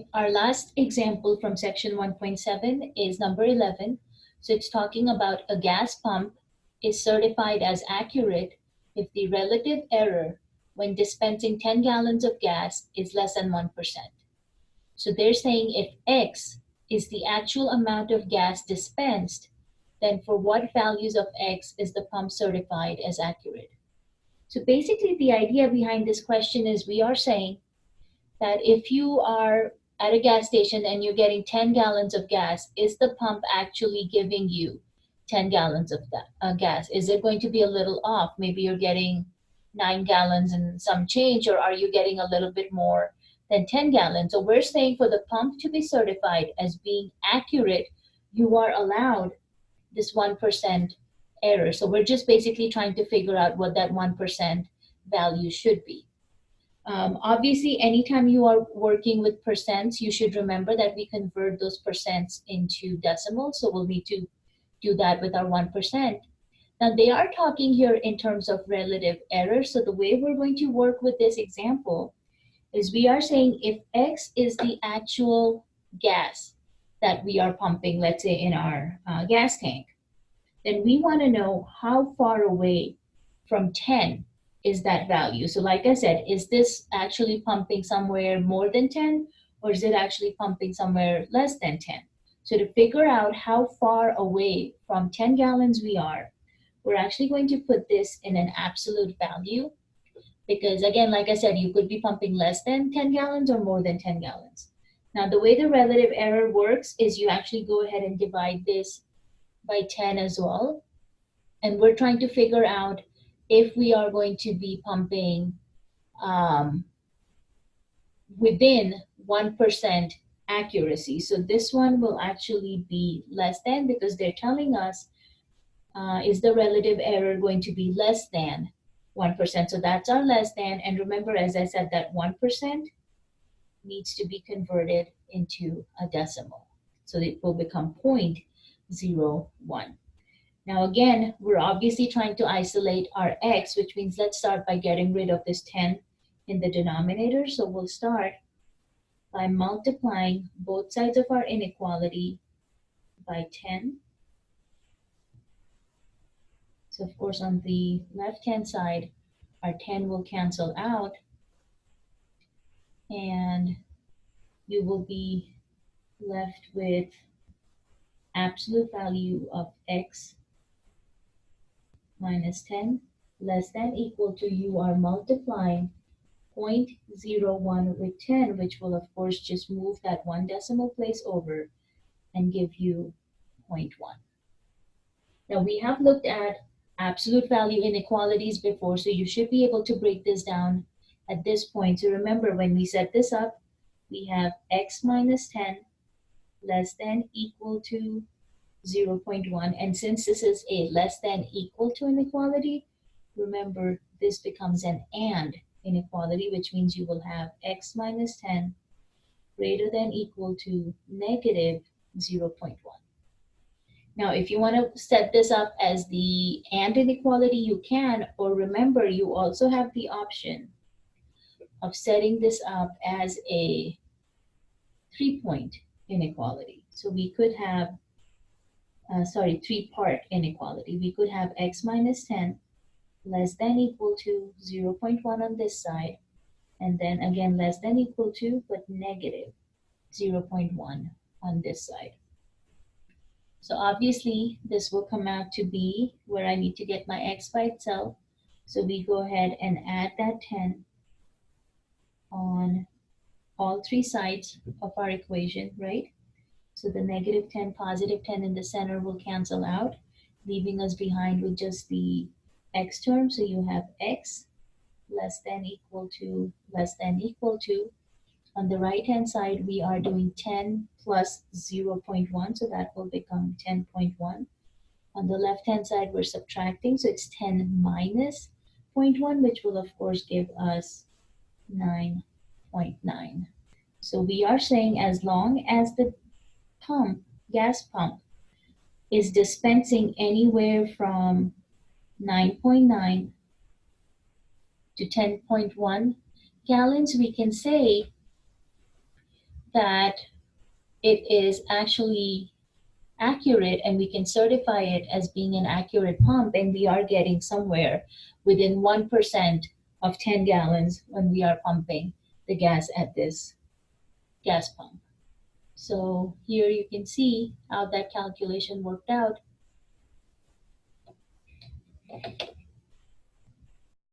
Okay, our last example from section 1.7 is number 11. So it's talking about a gas pump is certified as accurate if the relative error when dispensing 10 gallons of gas is less than 1%. So they're saying if X is the actual amount of gas dispensed, then for what values of X is the pump certified as accurate? So basically the idea behind this question is we are saying that if you are at a gas station and you're getting 10 gallons of gas, is the pump actually giving you 10 gallons of that gas? Is it going to be a little off? Maybe you're getting 9 gallons and some change, or are you getting a little bit more than 10 gallons? So we're saying for the pump to be certified as being accurate, you are allowed this 1% error. So we're just basically trying to figure out what that 1% value should be. Obviously, anytime you are working with percents, you should remember that we convert those percents into decimals. So we'll need to do that with our 1%. Now they are talking here in terms of relative error. So the way we're going to work with this example is we are saying if X is the actual gas that we are pumping, let's say in our gas tank, then we want to know how far away from 10 is that value. So like I said, is this actually pumping somewhere more than 10, or is it actually pumping somewhere less than 10? So to figure out how far away from 10 gallons we are, we're actually going to put this in an absolute value, because again, like I said, you could be pumping less than 10 gallons or more than 10 gallons. Now the way the relative error works is you actually go ahead and divide this by 10 as well. And we're trying to figure out if we are going to be pumping within 1% accuracy. So this one will actually be less than, because they're telling us is the relative error going to be less than 1%. So that's our less than. And remember, as I said, that 1% needs to be converted into a decimal. So it will become 0.01. Now again, we're obviously trying to isolate our X, which means let's start by getting rid of this 10 in the denominator. So we'll start by multiplying both sides of our inequality by 10. So of course on the left-hand side, our 10 will cancel out, and you will be left with absolute value of X minus 10 less than equal to, you are multiplying 0.01 with 10, which will of course just move that one decimal place over and give you 0.1. Now we have looked at absolute value inequalities before, so you should be able to break this down at this point. So remember, when we set this up, we have X minus 10 less than equal to 0.1. And since this is a less than equal to inequality, remember this becomes an and inequality, which means you will have X minus 10 greater than equal to negative 0.1. Now, if you want to set this up as the and inequality, you can, or remember, you also have the option of setting this up as a 3-point inequality. So we could have 3-part inequality. We could have X minus 10 less than equal to 0.1 on this side, and then again less than equal to, but negative 0.1 on this side. So obviously this will come out to be where I need to get my X by itself. So we go ahead and add that 10 on all 3 sides of our equation, right? So the negative 10, positive 10 in the center will cancel out, leaving us behind with just the X term. So you have X less than equal to less than equal to. On the right-hand side, we are doing 10 plus 0.1, so that will become 10.1. On the left-hand side, we're subtracting, so it's 10 minus 0.1, which will, of course, give us 9.9. So we are saying as long as the gas pump, is dispensing anywhere from 9.9 to 10.1 gallons, we can say that it is actually accurate and we can certify it as being an accurate pump, and we are getting somewhere within 1% of 10 gallons when we are pumping the gas at this gas pump. So here you can see how that calculation worked out.